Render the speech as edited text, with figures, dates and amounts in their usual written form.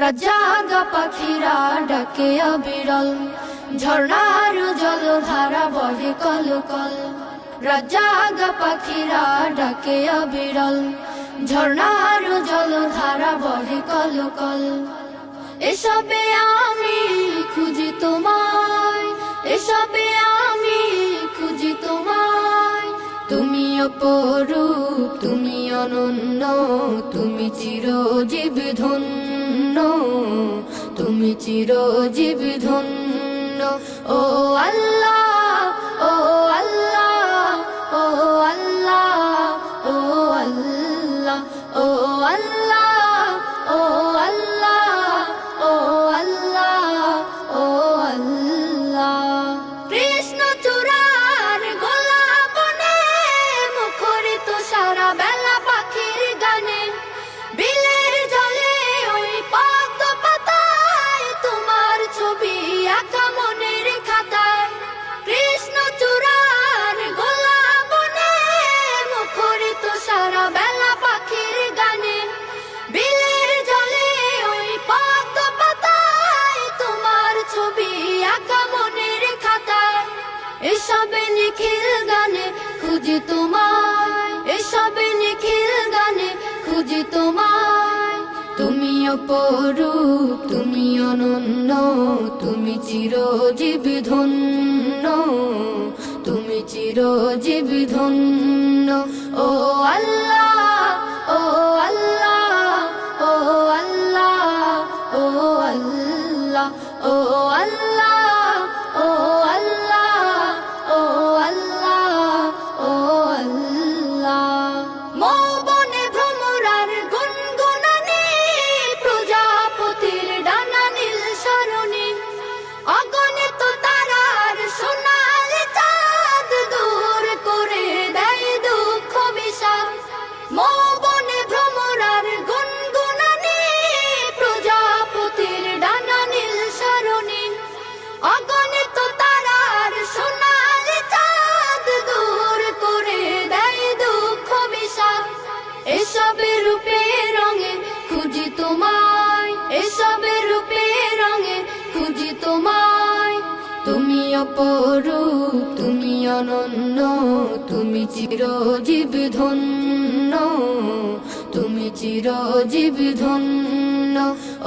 রাজাগা পাখিরা ডাকে অবিরল, ঝর্ণার জলধারা বহে কলকল। রাজাগা পাখিরা ডাকে অবিরল, ঝর্ণার জলধারা বহে কলকল। এসবে আমি খুঁজি তোমায়, এসবে আমি খুঁজি তোমায়। তুমি অপরূপ, তুমি অনন্য, তুমি চিরজীবী ধন্য, তুমি চিরজীবী ধন্য। ও আল্লাহ, ও আল্লাহ, ও আল্লাহ, ও আল্লাহ, ও আল্লাহ, ও আল্লাহ, ও আল্লাহ, ও আল্লাহ। কৃষ্ণ চূড়ার গোলাপনে মুখরিত সারা বেলা পাখির গানে, বিলের জলে ওই পদ্ম পাতায় তোমার ছবি আঁকা মনের খাতায়। কৃষ্ণ চূড়ার গোলাপনে মুখরিত সারা বেলা পাখির গানে, বিলের জলে ওই পদ্ম পাতায় তোমার ছবি আঁকা মনের খাতায়। এসবে নিখিল গানে খুঁজি তোমায়, এসবে নিখিল গানে খুঁজি তোমায়। তুমি অপরূপ, তুমি অনন্য, তুমি চিরজীবী ধন্য, তুমি চিরজীবী ধন্য। ও আল্লাহ, ও আল্লাহ, ও আল্লাহ, ও আল্লাহ, ও আল্লাহ, ও আল্লাহ, ও আল্লাহ, ও আল্লাহ। মৌবনে ভ্রমরার গুনগুনানি, প্রজাপতির ডানা নীল সরণি, অগণিত তারার সোনালি চাঁদ দূর করে দেয় দুঃখ বিষাদ। মৌবনে ভ্রমরার গুনগুনানি, প্রজাপতির ডানা নীল সরণি, অগণিত তারার সোনালি চাঁদ দূর করে দেয় দুঃখ বিষাদ। এসবে রূপে রঙে খুঁজি তোমায়, এসবে রূপে রঙে খুঁজি তোমায়। তুমি অপরূপ, তুমি অনন্য, তুমি চিরজীবী ধন্য, তুমি চিরজীবী ধন্য। ও